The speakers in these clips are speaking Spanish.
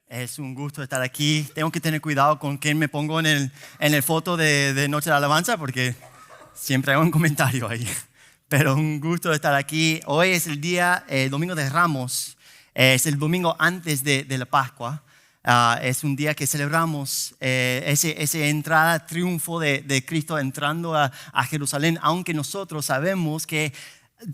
Es un gusto estar aquí. Tengo que tener cuidado con quién me pongo en el foto de Noche de Alabanza porque siempre hay un comentario ahí. Pero un gusto estar aquí. Hoy es el día, Domingo de Ramos. Es el domingo antes de la Pascua. Es un día que celebramos esa entrada, triunfo de Cristo entrando a Jerusalén, aunque nosotros sabemos que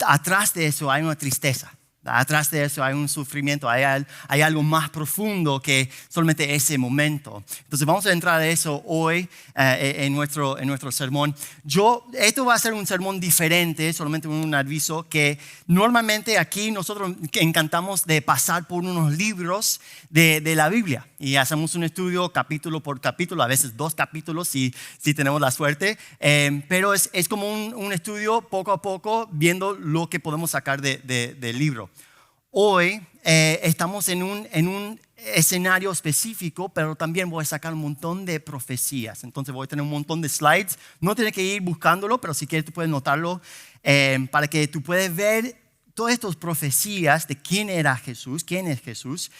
atrás de eso hay una tristeza. Atrás de eso hay un sufrimiento, hay algo más profundo que solamente ese momento. Entonces vamos a entrar a eso hoy en nuestro sermón. Esto va a ser un sermón diferente, solamente un aviso, que normalmente aquí nosotros encantamos de pasar por unos libros de la Biblia y hacemos un estudio capítulo por capítulo, a veces 2 capítulos si tenemos la suerte, pero es como un estudio poco a poco viendo lo que podemos sacar del libro. Hoy estamos en un escenario específico, pero también voy a sacar un montón de profecías. Entonces voy a tener un montón de slides. No tienes que ir buscándolo, pero si quieres tú puedes notarlo para que tú puedas ver todas estas profecías de quién era Jesús, quién es Jesús,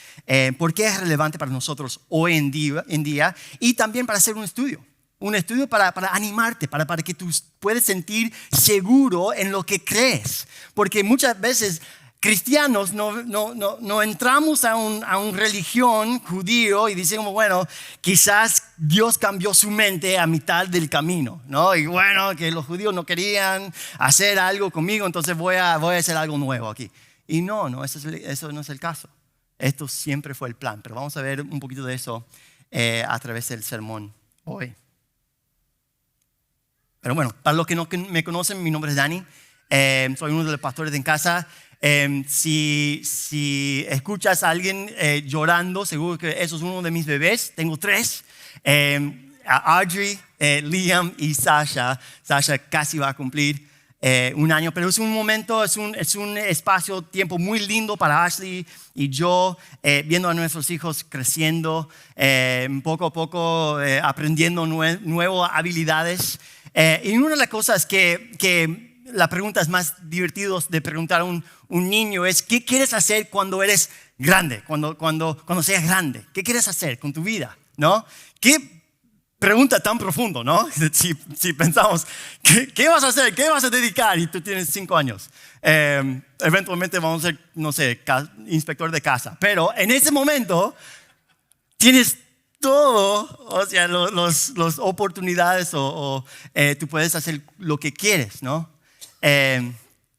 por qué es relevante para nosotros hoy en día y también para hacer un estudio. Un estudio para animarte, para que tú puedas sentir seguro en lo que crees. Porque muchas veces cristianos no entramos a una religión judío y decimos, bueno, quizás Dios cambió su mente a mitad del camino, ¿no? Y bueno, que los judíos no querían hacer algo conmigo, entonces voy a hacer algo nuevo aquí. Y no, eso no es el caso. Esto siempre fue el plan, pero vamos a ver un poquito de eso a través del sermón hoy. Pero bueno, para los que no me conocen, mi nombre es Dani, soy uno de los pastores de En Casa. Si escuchas a alguien llorando, seguro que eso es uno de mis bebés. Tengo 3, Audrey, Liam y Sasha. Sasha casi va a cumplir 1 año, pero es un momento, es un espacio-tiempo muy lindo para Ashley y yo, viendo a nuestros hijos creciendo, poco a poco aprendiendo nuevas habilidades. Y una de las cosas que la pregunta es más divertida de preguntar a un niño es: ¿qué quieres hacer cuando eres grande? Cuando seas grande, ¿qué quieres hacer con tu vida? ¿No? ¿Qué pregunta tan profunda, ¿no? Si pensamos, ¿qué vas a hacer? ¿Qué vas a dedicar? Y tú tienes 5 años. Eventualmente vamos a ser, no sé, inspector de casa. Pero en ese momento tienes todo, o sea, las oportunidades o tú puedes hacer lo que quieres, ¿no?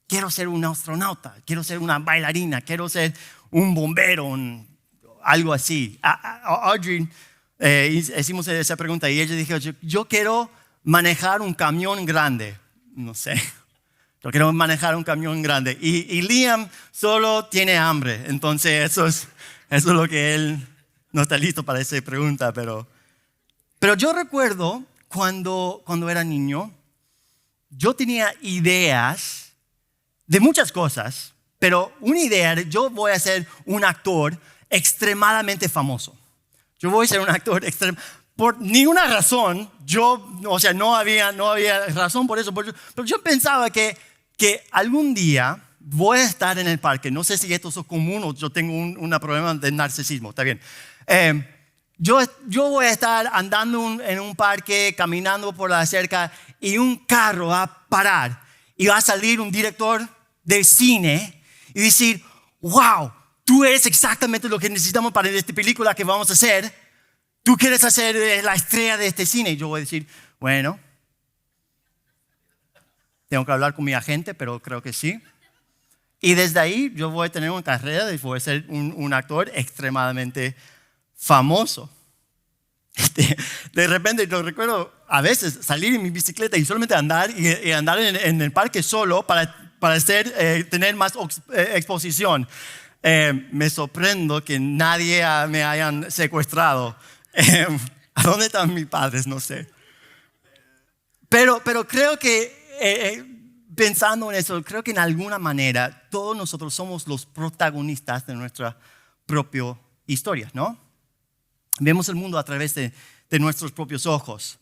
Quiero ser un astronauta, quiero ser una bailarina, quiero ser un bombero, algo así. Audrey, hicimos esa pregunta y ella dijo, yo quiero manejar un camión grande. No sé, yo quiero manejar un camión grande. Y Liam solo tiene hambre, entonces eso es lo que él no está listo para esa pregunta. Pero yo recuerdo cuando era niño, yo tenía ideas de muchas cosas, pero una idea era: yo voy a ser un actor extremadamente famoso. Yo voy a ser un actor por ninguna razón, no había razón por eso, pero yo pensaba que algún día voy a estar en el parque. No sé si esto es común o yo tengo un problema de narcisismo, está bien. Yo voy a estar andando en un parque, caminando por la cerca y un carro va a parar y va a salir un director de cine y decir: wow, tú eres exactamente lo que necesitamos para esta película que vamos a hacer. Tú quieres hacer la estrella de este cine. Y yo voy a decir: bueno, tengo que hablar con mi agente, pero creo que sí. Y desde ahí yo voy a tener una carrera y voy a ser un actor extremadamente famoso. De repente yo recuerdo a veces salir en mi bicicleta y solamente andar y andar en el parque solo para tener más exposición. Me sorprendo que nadie me hayan secuestrado. ¿A dónde están mis padres? No sé. Pero creo que pensando en eso, creo que en alguna manera todos nosotros somos los protagonistas de nuestra propia historia, ¿no? Vemos el mundo a través de nuestros propios ojos.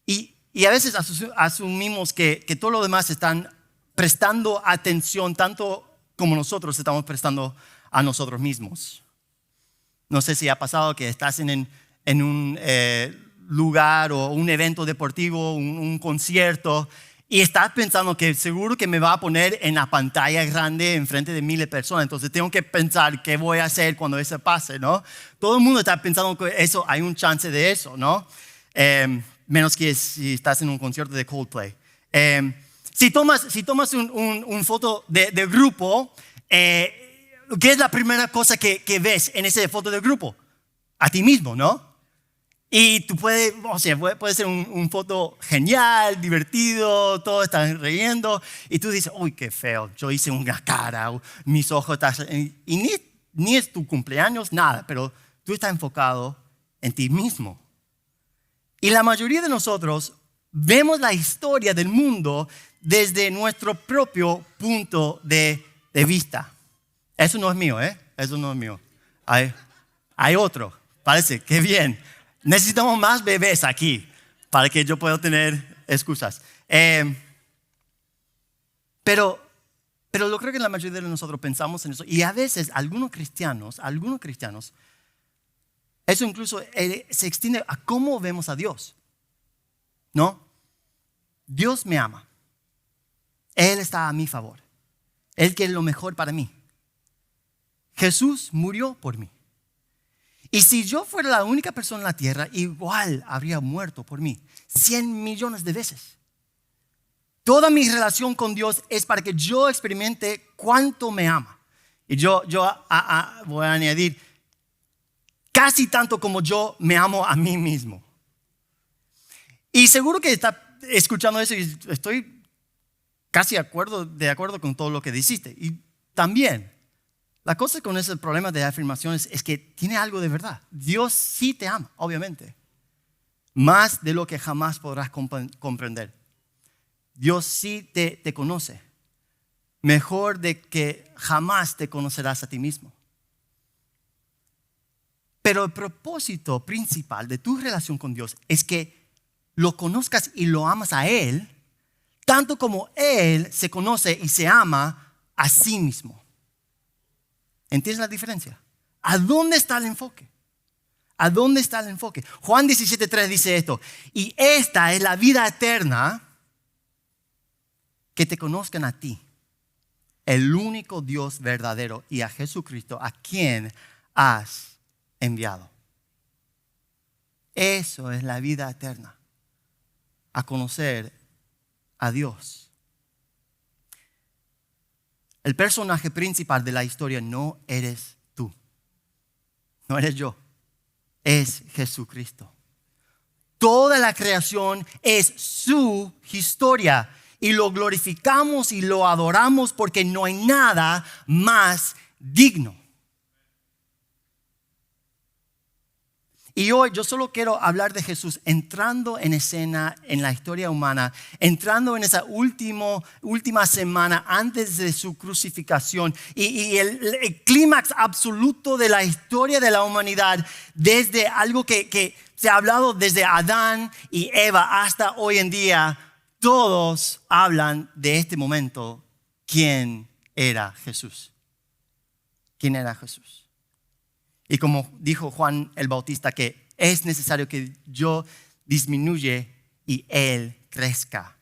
Y a veces asumimos que todos los demás están prestando atención tanto como nosotros estamos prestando a nosotros mismos. No sé si ha pasado que estás en un lugar o un evento deportivo, un concierto, y estás pensando que seguro que me va a poner en la pantalla grande enfrente de miles de personas. Entonces tengo que pensar qué voy a hacer cuando eso pase, ¿no? Todo el mundo está pensando que eso, hay un chance de eso, ¿no? Menos que si estás en un concierto de Coldplay. Si tomas un foto de grupo, ¿qué es la primera cosa que ves en esa foto de grupo? A ti mismo, ¿no? Y tú puede ser un foto genial, divertido, todos están riendo, y tú dices, uy, qué feo, yo hice una cara, mis ojos están... Y ni es tu cumpleaños, nada, pero tú estás enfocado en ti mismo. Y la mayoría de nosotros vemos la historia del mundo desde nuestro propio punto de vista. Eso no es mío, Eso no es mío. Hay otro, parece, qué bien. Necesitamos más bebés aquí para que yo pueda tener excusas. Pero yo creo que la mayoría de nosotros pensamos en eso. Y a veces algunos cristianos, eso incluso se extiende a cómo vemos a Dios. ¿No? Dios me ama. Él está a mi favor. Él quiere lo mejor para mí. Jesús murió por mí. Y si yo fuera la única persona en la tierra, igual habría muerto por mí 100 millones de veces. Toda mi relación con Dios es para que yo experimente cuánto me ama. Y yo voy a añadir, casi tanto como yo me amo a mí mismo. Y seguro que está escuchando eso y estoy casi de acuerdo con todo lo que dijiste. Y también, la cosa con ese problema de afirmaciones es que tiene algo de verdad. Dios sí te ama, obviamente. Más de lo que jamás podrás comprender. Dios sí te conoce. Mejor de que jamás te conocerás a ti mismo. Pero el propósito principal de tu relación con Dios es que lo conozcas y lo amas a Él, tanto como Él se conoce y se ama a sí mismo. ¿Entiendes la diferencia? ¿A dónde está el enfoque? ¿A dónde está el enfoque? Juan 17:3 dice esto: y esta es la vida eterna, que te conozcan a ti, el único Dios verdadero, y a Jesucristo, a quien has enviado. Eso es la vida eterna, a conocer a Dios. El personaje principal de la historia no eres tú, no eres yo, es Jesucristo. Toda la creación es su historia y lo glorificamos y lo adoramos porque no hay nada más digno. Y hoy yo solo quiero hablar de Jesús entrando en escena en la historia humana, entrando en esa última semana antes de su crucificación y el clímax absoluto de la historia de la humanidad, desde algo que se ha hablado desde Adán y Eva hasta hoy en día. Todos hablan de este momento. ¿Quién era Jesús? ¿Quién era Jesús? Y como dijo Juan el Bautista, que es necesario que yo disminuya y Él crezca.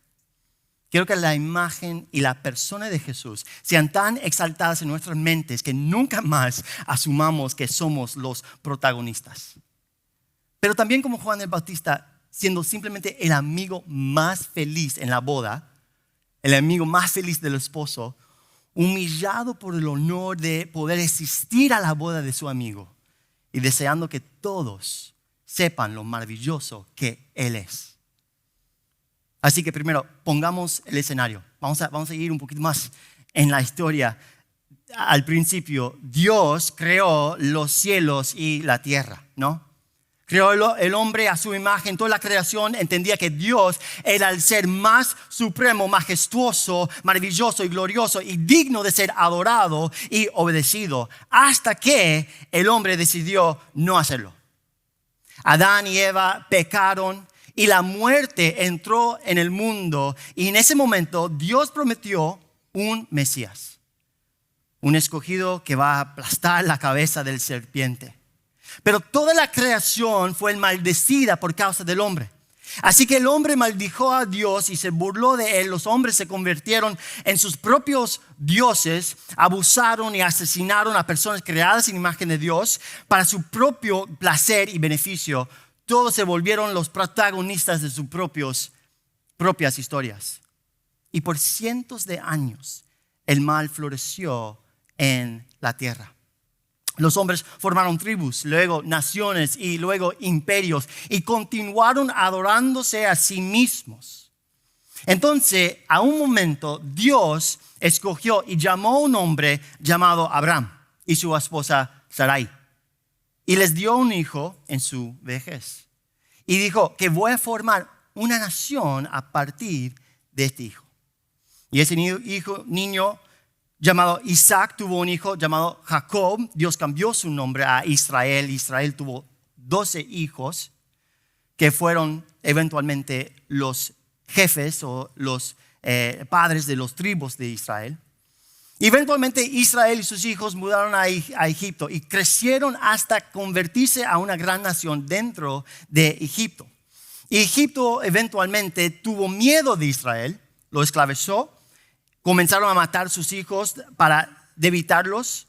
Quiero que la imagen y la persona de Jesús sean tan exaltadas en nuestras mentes que nunca más asumamos que somos los protagonistas. Pero también como Juan el Bautista, siendo simplemente el amigo más feliz en la boda, el amigo más feliz del esposo, humillado por el honor de poder asistir a la boda de su amigo y deseando que todos sepan lo maravilloso que Él es. Así que primero, pongamos el escenario. Vamos a ir un poquito más en la historia. Al principio, Dios creó los cielos y la tierra, ¿no? Creó el hombre a su imagen. Toda la creación entendía que Dios era el ser más supremo, majestuoso, maravilloso y glorioso y digno de ser adorado y obedecido, hasta que el hombre decidió no hacerlo. Adán y Eva pecaron y la muerte entró en el mundo, y en ese momento Dios prometió un Mesías, un escogido que va a aplastar la cabeza del serpiente. Pero toda la creación fue maldecida por causa del hombre. Así que el hombre maldijo a Dios y se burló de él. Los hombres se convirtieron en sus propios dioses, abusaron y asesinaron a personas creadas en imagen de Dios para su propio placer y beneficio. Todos se volvieron los protagonistas de sus propias historias. Y por cientos de años el mal floreció en la tierra. Los hombres formaron tribus, luego naciones y luego imperios y continuaron adorándose a sí mismos. Entonces, a un momento, Dios escogió y llamó a un hombre llamado Abraham y su esposa Sarai. Y les dio un hijo en su vejez. Y dijo que voy a formar una nación a partir de este hijo. Y ese niño llamado Isaac tuvo un hijo llamado Jacob. Dios cambió su nombre a Israel. Israel tuvo 12 hijos que fueron eventualmente los jefes o los padres de los tribus de Israel. Eventualmente Israel y sus hijos mudaron a Egipto y crecieron hasta convertirse a una gran nación dentro de Egipto. Y Egipto eventualmente tuvo miedo de Israel, lo esclavizó. Comenzaron a matar sus hijos para evitarlos.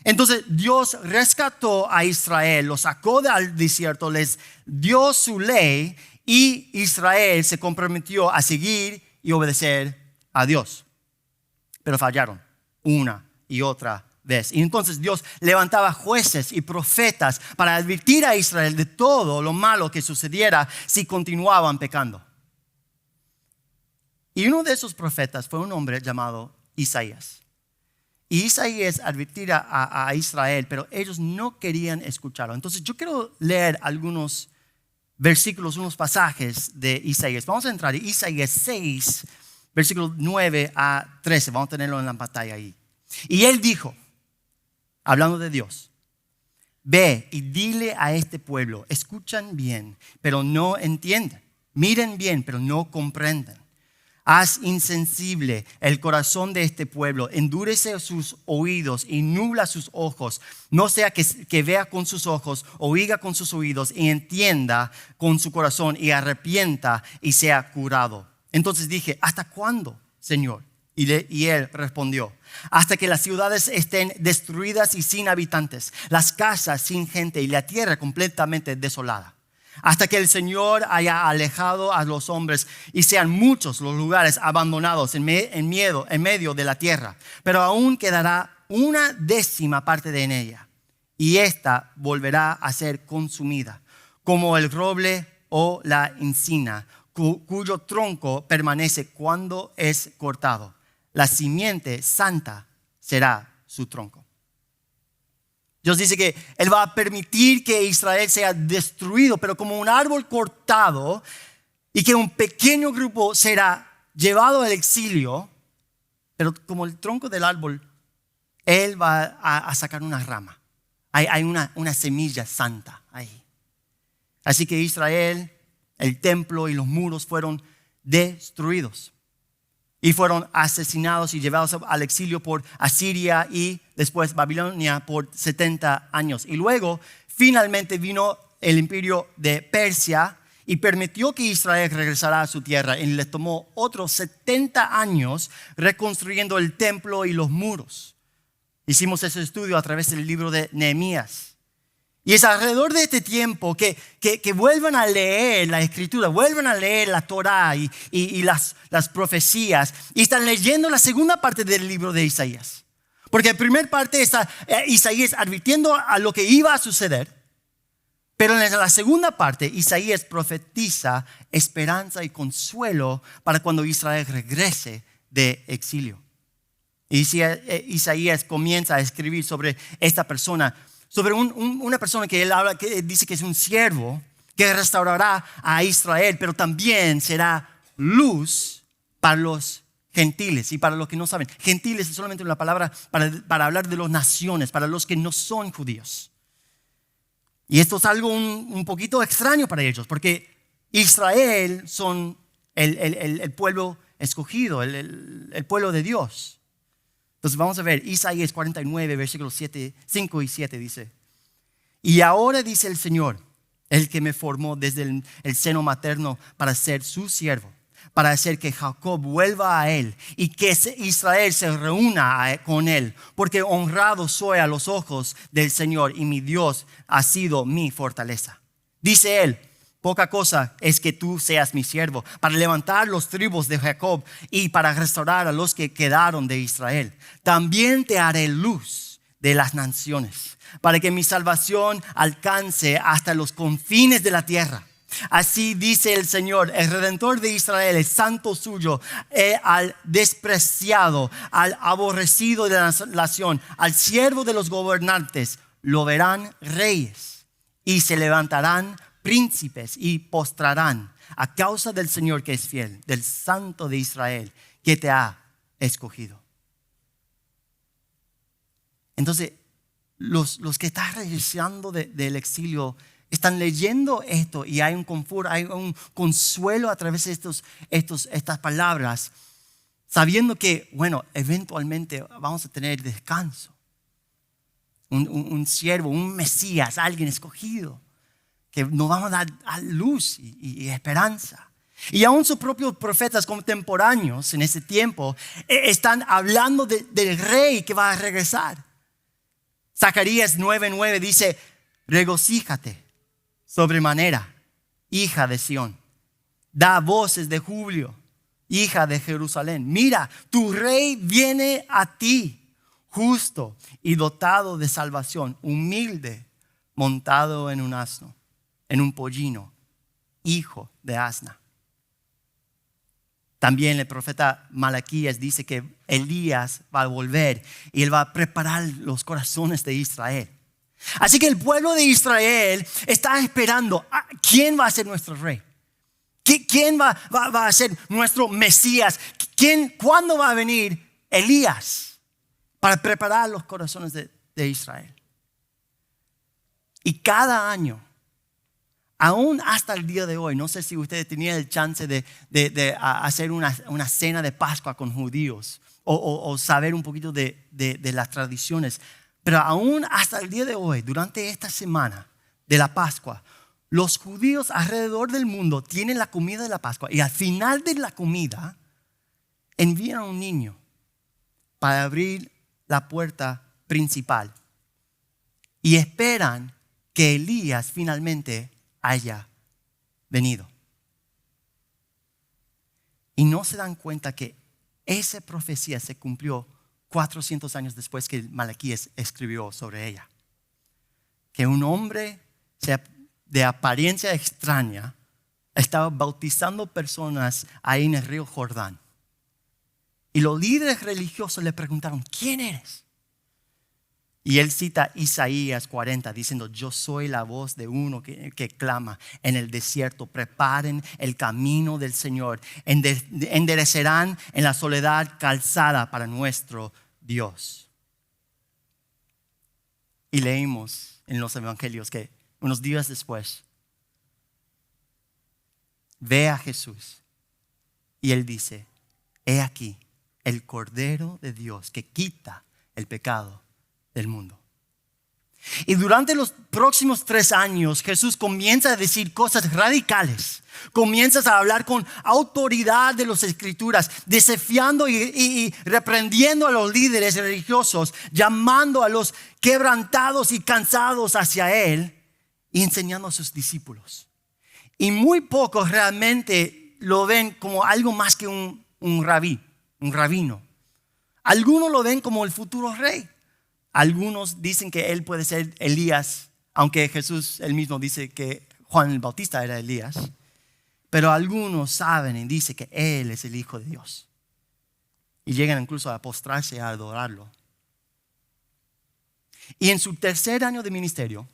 Entonces Dios rescató a Israel, los sacó del desierto, les dio su ley y Israel se comprometió a seguir y obedecer a Dios. Pero fallaron una y otra vez. Y entonces Dios levantaba jueces y profetas para advertir a Israel de todo lo malo que sucediera si continuaban pecando. Y uno de esos profetas fue un hombre llamado Isaías. Y Isaías advertía a Israel, pero ellos no querían escucharlo. Entonces yo quiero leer algunos versículos, unos pasajes de Isaías. Vamos a entrar en Isaías 6, versículos 9 a 13. Vamos a tenerlo en la pantalla ahí. Y él dijo, hablando de Dios: ve y dile a este pueblo, escuchan bien, pero no entienden. Miren bien, pero no comprenden. Haz insensible el corazón de este pueblo, endurece sus oídos y nubla sus ojos, no sea que vea con sus ojos, oiga con sus oídos y entienda con su corazón y arrepienta y sea curado. Entonces dije, ¿hasta cuándo, Señor? Y él respondió, hasta que las ciudades estén destruidas y sin habitantes, las casas sin gente y la tierra completamente desolada. Hasta que el Señor haya alejado a los hombres y sean muchos los lugares abandonados en medio de la tierra. Pero aún quedará 1/10 parte de ella, y ésta volverá a ser consumida, como el roble o la encina, cuyo tronco permanece cuando es cortado. La simiente santa será su tronco. Dios dice que Él va a permitir que Israel sea destruido, pero como un árbol cortado, y que un pequeño grupo será llevado al exilio, pero como el tronco del árbol, Él va a sacar una rama. Hay una semilla santa ahí. Así que Israel, el templo y los muros fueron destruidos. Y fueron asesinados y llevados al exilio por Asiria y después Babilonia por 70 años. Y luego finalmente vino el imperio de Persia y permitió que Israel regresara a su tierra. Y le tomó otros 70 años reconstruyendo el templo y los muros. Hicimos ese estudio a través del libro de Nehemías. Y es alrededor de este tiempo que vuelvan a leer la escritura, vuelvan a leer la Torá y las profecías, y están leyendo la segunda parte del libro de Isaías. Porque la primera parte está Isaías advirtiendo a lo que iba a suceder, pero en la segunda parte Isaías profetiza esperanza y consuelo para cuando Israel regrese de exilio. Y Isaías comienza a escribir sobre esta persona, sobre una persona que él habla, que dice que es un siervo que restaurará a Israel, pero también será luz para los gentiles. Y para los que no saben, gentiles es solamente una palabra para hablar de las naciones, para los que no son judíos. Y esto es algo un poquito extraño para ellos, porque Israel son el pueblo escogido, el pueblo de Dios. Entonces vamos a ver Isaías 49, versículos 5 y 7 dice: Y ahora dice el Señor, el que me formó desde el seno materno para ser su siervo, para hacer que Jacob vuelva a él y que Israel se reúna con él, porque honrado soy a los ojos del Señor y mi Dios ha sido mi fortaleza. Dice él, poca cosa es que tú seas mi siervo para levantar los tribus de Jacob y para restaurar a los que quedaron de Israel. También te haré luz de las naciones para que mi salvación alcance hasta los confines de la tierra. Así dice el Señor, el Redentor de Israel, el santo suyo, al despreciado, al aborrecido de la nación, al siervo de los gobernantes, lo verán reyes y se levantarán príncipes y postrarán a causa del Señor que es fiel, del Santo de Israel que te ha escogido. Entonces, los que están regresando del exilio están leyendo esto y hay un confort, hay un consuelo a través de estas palabras, sabiendo que, bueno, eventualmente vamos a tener descanso. Un siervo, un Mesías, alguien escogido, que nos vamos a dar a luz y esperanza. Y aún sus propios profetas contemporáneos en ese tiempo están hablando del rey que va a regresar. Zacarías 9:9 dice, regocíjate sobremanera, hija de Sión. Da voces de júbilo, hija de Jerusalén. Mira, tu rey viene a ti, justo y dotado de salvación, humilde, montado en un asno, en un pollino, hijo de asna. También el profeta Malaquías dice que Elías va a volver y él va a preparar los corazones de Israel. Así que el pueblo de Israel está esperando quién va a ser nuestro rey. ¿Quién va a ser nuestro Mesías? ¿Cuándo va a venir Elías para preparar los corazones de Israel? Y cada año, aún hasta el día de hoy, no sé si ustedes tenían el chance de hacer una cena de Pascua con judíos o saber un poquito de las tradiciones. Pero aún hasta el día de hoy, durante esta semana de la Pascua, los judíos alrededor del mundo tienen la comida de la Pascua y al final de la comida envían a un niño para abrir la puerta principal y esperan que Elías finalmente haya venido. Y no se dan cuenta que esa profecía se cumplió 400 años después que Malaquías escribió sobre ella. Que un hombre de apariencia extraña estaba bautizando personas ahí en el río Jordán. Y los líderes religiosos le preguntaron, ¿quién eres? Y él cita Isaías 40 diciendo, yo soy la voz de uno que clama en el desierto, preparen el camino del Señor, enderecerán en la soledad calzada para nuestro Dios. Y leímos en los evangelios que unos días después ve a Jesús y él dice, he aquí el Cordero de Dios que quita el pecado del mundo. Y durante los próximos 3 años Jesús comienza a decir cosas radicales. Comienza a hablar con autoridad de las Escrituras, desafiando y reprendiendo a los líderes religiosos, llamando a los quebrantados y cansados hacia él y enseñando a sus discípulos. Y muy pocos realmente lo ven como algo más que un rabino. Algunos lo ven como el futuro rey. Algunos dicen que él puede ser Elías, aunque Jesús él mismo dice que Juan el Bautista era Elías. Pero algunos saben y dicen que él es el Hijo de Dios. Y llegan incluso a postrarse y a adorarlo. Y en su 3er año de ministerio,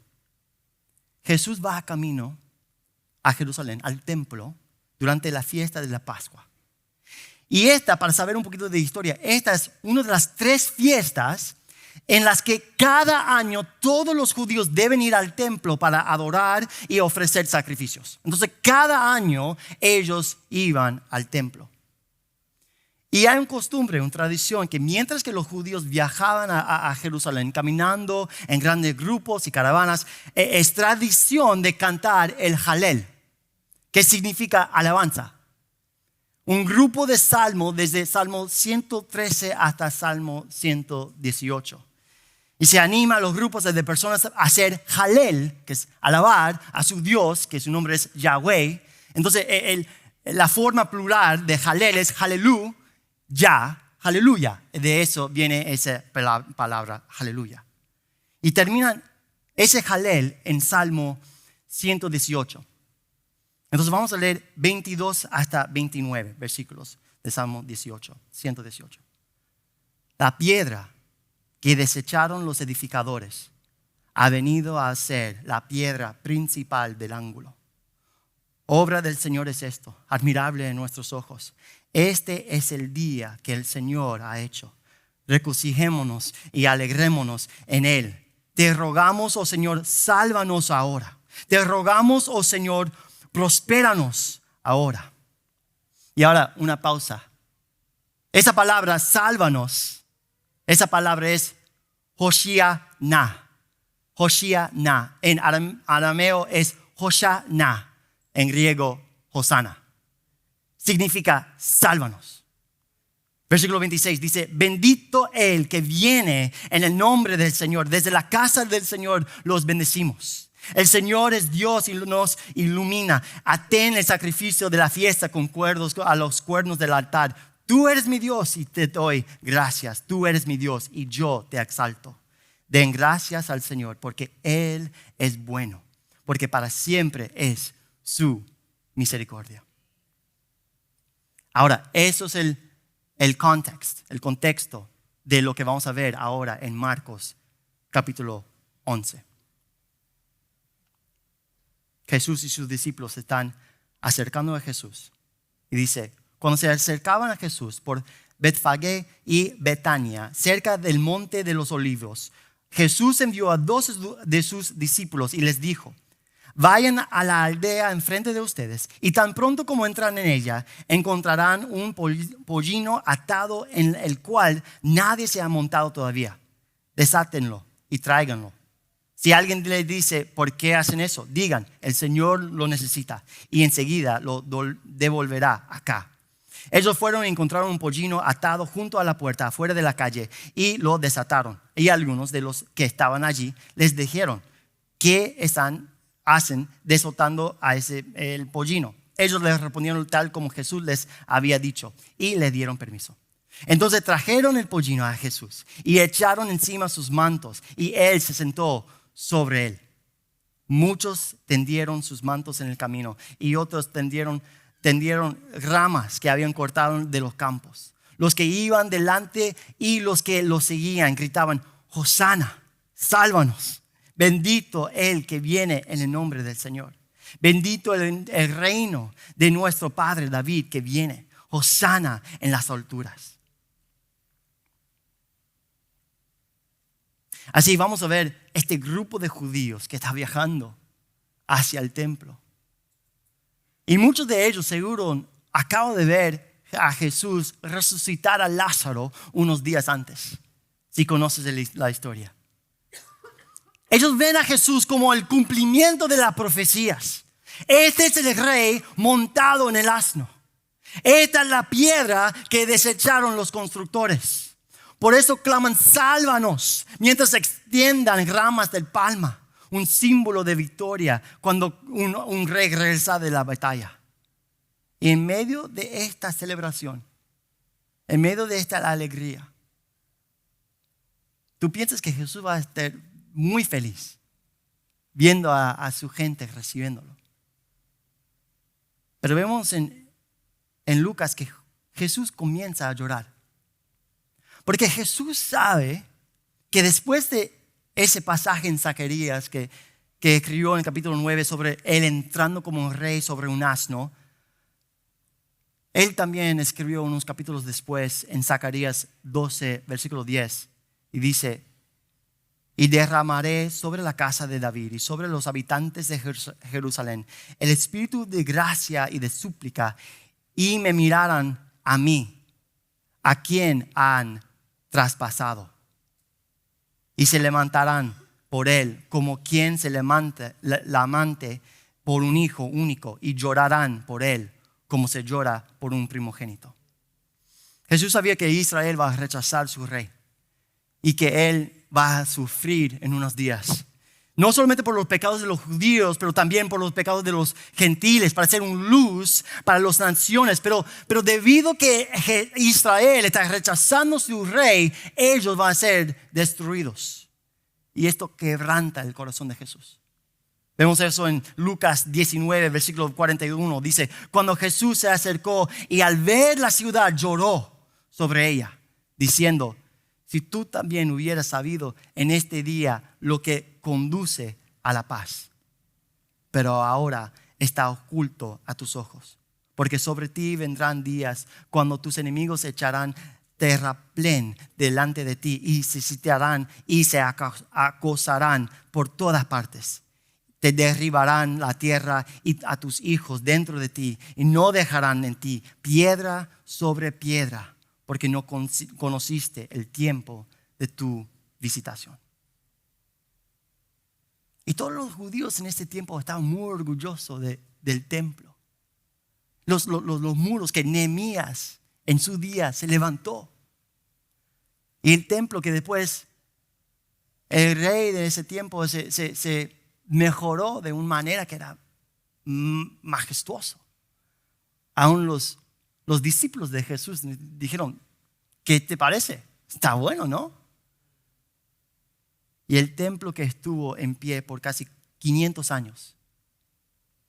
Jesús va a camino a Jerusalén, al templo, durante la fiesta de la Pascua. Y para saber un poquito de historia, esta es una de las 3 fiestas en las que cada año todos los judíos deben ir al templo para adorar y ofrecer sacrificios. Entonces cada año ellos iban al templo. Y hay una costumbre, una tradición, que mientras que los judíos viajaban a Jerusalén, caminando en grandes grupos y caravanas, es tradición de cantar el Halel, que significa alabanza. Un grupo de salmos desde Salmo 113 hasta Salmo 118. Y se anima a los grupos de personas a hacer Halel, que es alabar a su Dios, que su nombre es Yahweh. Entonces, la forma plural de Halel es Halelú, ya, aleluya. De eso viene esa palabra, aleluya. Y terminan ese Halel en Salmo 118. Entonces vamos a leer 22 hasta 29 versículos de Salmo 118. La piedra que desecharon los edificadores ha venido a ser la piedra principal del ángulo. Obra del Señor es esto, admirable en nuestros ojos. Este es el día que el Señor ha hecho. Regocijémonos y alegrémonos en Él. Te rogamos, oh Señor, sálvanos ahora. Te rogamos, oh Señor, prospéranos ahora. Y ahora una pausa. Esa palabra, sálvanos, esa palabra es Hoshiana. Hoshiana. En arameo es Hoshana. En griego, Hosanna. Significa sálvanos. Versículo 26 dice, bendito el que viene en el nombre del Señor. Desde la casa del Señor los bendecimos. El Señor es Dios y nos ilumina. Atén el sacrificio de la fiesta con cuernos a los cuernos del altar. Tú eres mi Dios y te doy gracias. Tú eres mi Dios y yo te exalto. Den gracias al Señor porque Él es bueno. Porque para siempre es su misericordia. Ahora, eso es el contexto de lo que vamos a ver ahora en Marcos capítulo 11. Jesús y sus discípulos se están acercando a Jesús. Y dice, cuando se acercaban a Jesús por Betfagé y Betania, cerca del monte de los olivos, Jesús envió a 2 de sus discípulos y les dijo, vayan a la aldea enfrente de ustedes y tan pronto como entran en ella, encontrarán un pollino atado en el cual nadie se ha montado todavía. Desátenlo y tráiganlo. Si alguien les dice, ¿por qué hacen eso? Digan, el Señor lo necesita y enseguida lo devolverá acá. Ellos fueron y encontraron un pollino atado junto a la puerta, afuera de la calle, y lo desataron. Y algunos de los que estaban allí les dijeron, ¿qué hacen desatando a el pollino? Ellos les respondieron tal como Jesús les había dicho y le dieron permiso. Entonces trajeron el pollino a Jesús y echaron encima sus mantos y él se sentó sobre él. Muchos tendieron sus mantos en el camino y otros tendieron ramas que habían cortado de los campos. Los que iban delante y los que los seguían gritaban, Hosanna, sálvanos. Bendito el que viene en el nombre del Señor. Bendito el reino de nuestro padre David que viene. Hosanna en las alturas. Así vamos a ver este grupo de judíos que está viajando hacia el templo. Y muchos de ellos seguro acaban de ver a Jesús resucitar a Lázaro unos días antes. Si conoces la historia. Ellos ven a Jesús como el cumplimiento de las profecías. Este es el rey montado en el asno. Esta es la piedra que desecharon los constructores. Por eso claman, sálvanos, mientras se extiendan ramas del palma. Un símbolo de victoria cuando un rey regresa de la batalla. Y en medio de esta celebración, en medio de esta alegría, tú piensas que Jesús va a estar muy feliz viendo a su gente recibiéndolo. Pero vemos en Lucas que Jesús comienza a llorar. Porque Jesús sabe que después de ese pasaje en Zacarías que escribió en el capítulo 9 sobre él entrando como un rey sobre un asno, él también escribió unos capítulos después en Zacarías 12, versículo 10, y dice, y derramaré sobre la casa de David y sobre los habitantes de Jerusalén el espíritu de gracia y de súplica, y me mirarán a mí, a quien han traspasado. Y se levantarán por él como quien se levanta la amante por un hijo único, y llorarán por él como se llora por un primogénito. Jesús sabía que Israel va a rechazar su rey y que él va a sufrir en unos días. No solamente por los pecados de los judíos, pero también por los pecados de los gentiles, para ser una luz para las naciones. Pero debido a que Israel está rechazando su rey, ellos van a ser destruidos. Y esto quebranta el corazón de Jesús. Vemos eso en Lucas 19, versículo 41. Dice, cuando Jesús se acercó y al ver la ciudad lloró sobre ella, diciendo, si tú también hubieras sabido en este día lo que conduce a la paz. Pero ahora está oculto a tus ojos. Porque sobre ti vendrán días cuando tus enemigos echarán terraplén delante de ti y se sitiarán y se acosarán por todas partes. Te derribarán la tierra y a tus hijos dentro de ti y no dejarán en ti piedra sobre piedra, porque no conociste el tiempo de tu visitación. Y todos los judíos en este tiempo estaban muy orgullosos del templo. Los muros que Nehemías en su día se levantó. Y el templo que después el rey de ese tiempo se mejoró de una manera que era majestuoso. Aún los discípulos de Jesús dijeron, ¿qué te parece? Está bueno, ¿no? Y el templo que estuvo en pie por casi 500 años,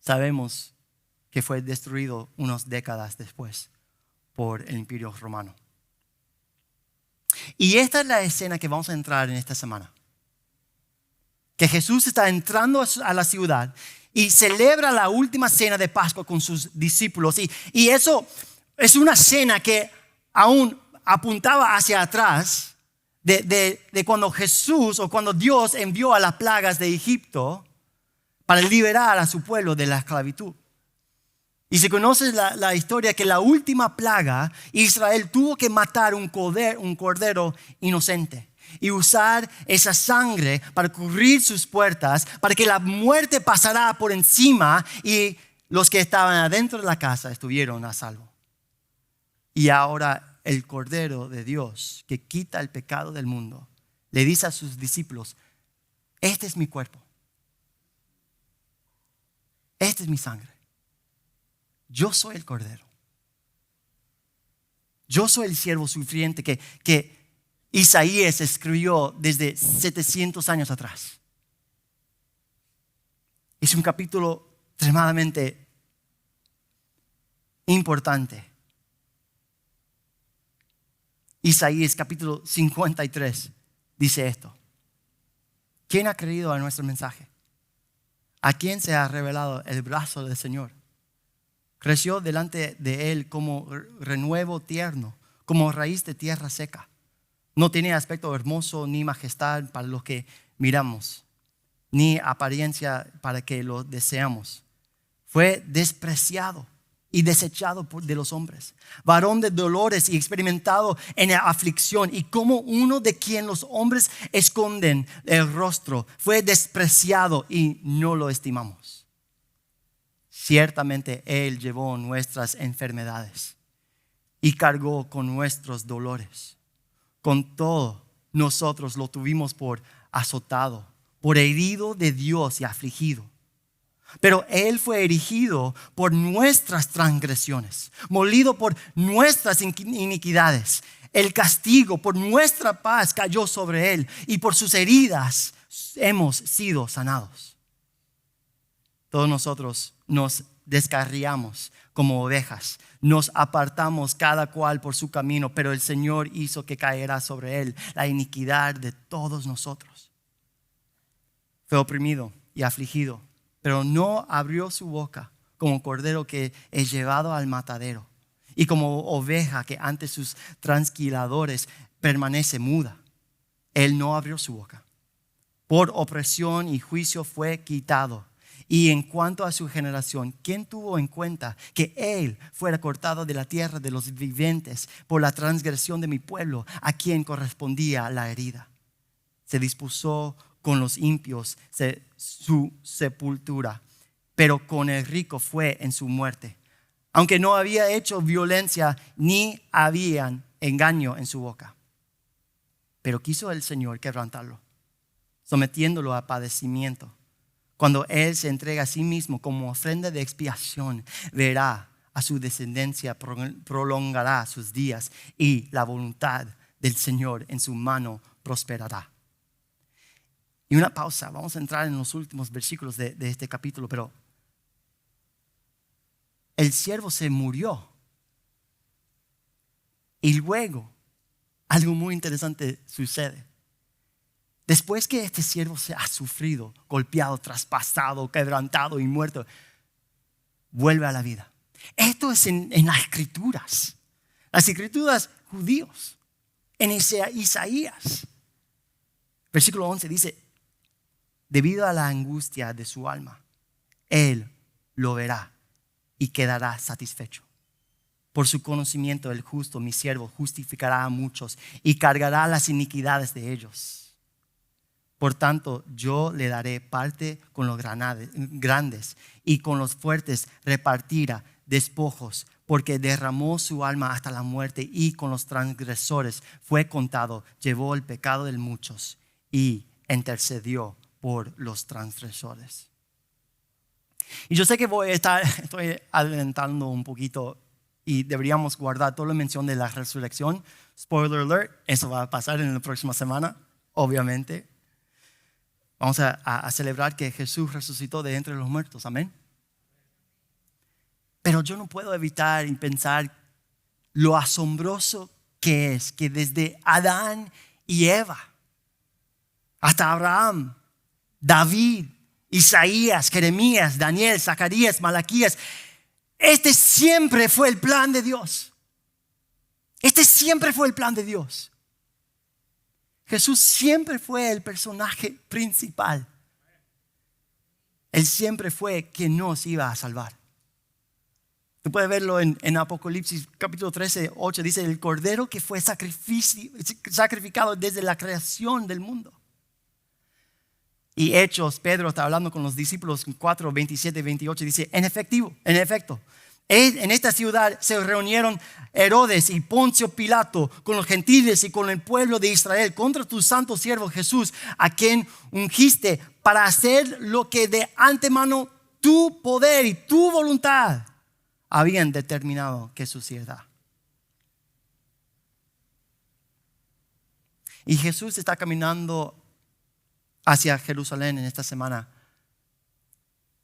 sabemos que fue destruido unas décadas después por el Imperio Romano. Y esta es la escena que vamos a entrar en esta semana. Que Jesús está entrando a la ciudad y celebra la última cena de Pascua con sus discípulos. Y eso es una cena que aún apuntaba hacia atrás de cuando Jesús o cuando Dios envió a las plagas de Egipto para liberar a su pueblo de la esclavitud. Y se conoce la historia que la última plaga, Israel tuvo que matar un cordero inocente y usar esa sangre para cubrir sus puertas, para que la muerte pasara por encima y los que estaban adentro de la casa estuvieron a salvo. Y ahora el Cordero de Dios que quita el pecado del mundo le dice a sus discípulos, este es mi cuerpo, esta es mi sangre. Yo soy el Cordero. Yo soy el siervo sufriente que Isaías escribió desde 700 años atrás. Es un capítulo extremadamente importante. Isaías capítulo 53 dice esto. ¿Quién ha creído a nuestro mensaje? ¿A quién se ha revelado el brazo del Señor? Creció delante de él como renuevo tierno, como raíz de tierra seca. No tiene aspecto hermoso ni majestad para los que miramos, ni apariencia para que lo deseamos. Fue despreciado y desechado de los hombres, varón de dolores y experimentado en aflicción, y como uno de quien los hombres esconden el rostro, fue despreciado y no lo estimamos. Ciertamente Él llevó nuestras enfermedades y cargó con nuestros dolores. Con todo, nosotros lo tuvimos por azotado, por herido de Dios y afligido. Pero Él fue herido por nuestras transgresiones, molido por nuestras iniquidades. El castigo por nuestra paz cayó sobre Él, y por sus heridas hemos sido sanados. Todos nosotros nos descarriamos como ovejas, nos apartamos cada cual por su camino, pero el Señor hizo que caerá sobre Él la iniquidad de todos nosotros. Fue oprimido y afligido, pero no abrió su boca, como cordero que es llevado al matadero, y como oveja que ante sus trasquiladores permanece muda. Él no abrió su boca. Por opresión y juicio fue quitado. Y en cuanto a su generación, ¿quién tuvo en cuenta que él fuera cortado de la tierra de los vivientes por la transgresión de mi pueblo, a quien correspondía la herida? Se dispuso con los impios su sepultura, pero con el rico fue en su muerte, aunque no había hecho violencia ni había engaño en su boca. Pero quiso el Señor quebrantarlo, sometiéndolo a padecimiento. Cuando Él se entrega a sí mismo como ofrenda de expiación, verá a su descendencia, prolongará sus días y la voluntad del Señor en su mano prosperará. Y una pausa, vamos a entrar en los últimos versículos de este capítulo, pero el siervo se murió. Y luego algo muy interesante sucede. Después que este siervo se ha sufrido, golpeado, traspasado, quebrantado y muerto, vuelve a la vida. Esto es en las escrituras. Las escrituras judíos. En Isaías. Versículo 11 dice, debido a la angustia de su alma, Él lo verá y quedará satisfecho. Por su conocimiento el justo, mi siervo, justificará a muchos y cargará las iniquidades de ellos. Por tanto, yo le daré parte con los grandes y con los fuertes repartirá despojos, porque derramó su alma hasta la muerte y con los transgresores fue contado, llevó el pecado de muchos y intercedió por los transgresores. Y yo sé que estoy adelantando un poquito y deberíamos guardar toda la mención de la resurrección. Spoiler alert, eso va a pasar en la próxima semana, obviamente. Vamos a celebrar que Jesús resucitó de entre los muertos, amén. Pero yo no puedo evitar pensar lo asombroso que es que desde Adán y Eva hasta Abraham, David, Isaías, Jeremías, Daniel, Zacarías, Malaquías, este siempre fue el plan de Dios. Este siempre fue el plan de Dios. Jesús siempre fue el personaje principal. Él siempre fue quien nos iba a salvar. Tú puedes verlo en Apocalipsis capítulo 13, 8. Dice, el cordero que fue sacrificado desde la creación del mundo. Y Hechos, Pedro está hablando con los discípulos en 4, 27 y 28. Dice, en efecto, en esta ciudad se reunieron Herodes y Poncio Pilato con los gentiles y con el pueblo de Israel contra tu santo siervo Jesús, a quien ungiste para hacer lo que de antemano tu poder y tu voluntad habían determinado que suceda. Y Jesús está caminando hacia Jerusalén en esta semana,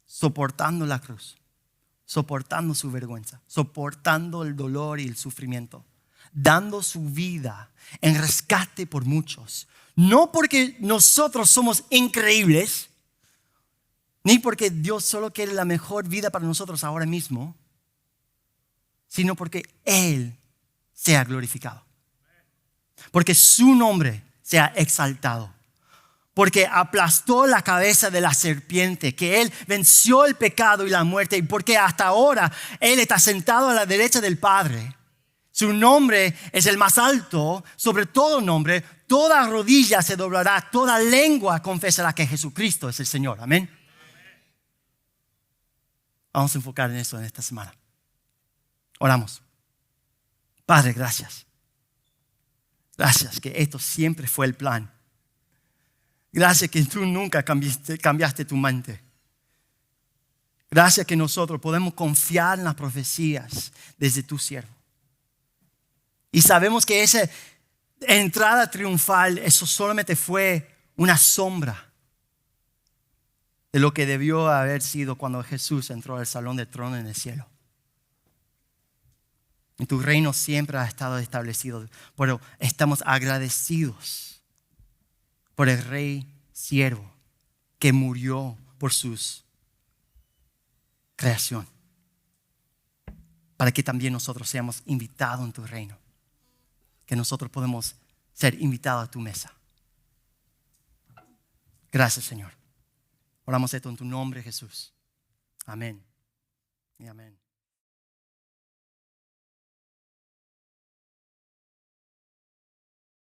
soportando la cruz, soportando su vergüenza, soportando el dolor y el sufrimiento, dando su vida en rescate por muchos. No porque nosotros somos increíbles, ni porque Dios solo quiere la mejor vida para nosotros ahora mismo, sino porque Él sea glorificado. Porque su nombre sea exaltado. Porque aplastó la cabeza de la serpiente, que Él venció el pecado y la muerte, y porque hasta ahora Él está sentado a la derecha del Padre. Su nombre es el más alto sobre todo nombre. Toda rodilla se doblará, toda lengua confesará que Jesucristo es el Señor. Amén. Vamos a enfocar en eso en esta semana. Oramos. Padre, gracias. Gracias que esto siempre fue el plan. Gracias que tú nunca cambiaste tu mente. Gracias que nosotros podemos confiar en las profecías desde tu siervo. Y sabemos que esa entrada triunfal, eso solamente fue una sombra de lo que debió haber sido cuando Jesús entró al salón del trono en el cielo. Y tu reino siempre ha estado establecido, pero estamos agradecidos por el Rey siervo que murió por su creación, para que también nosotros seamos invitados en tu reino, que nosotros podemos ser invitados a tu mesa. Gracias, Señor. Oramos esto en tu nombre, Jesús. Amén y amén.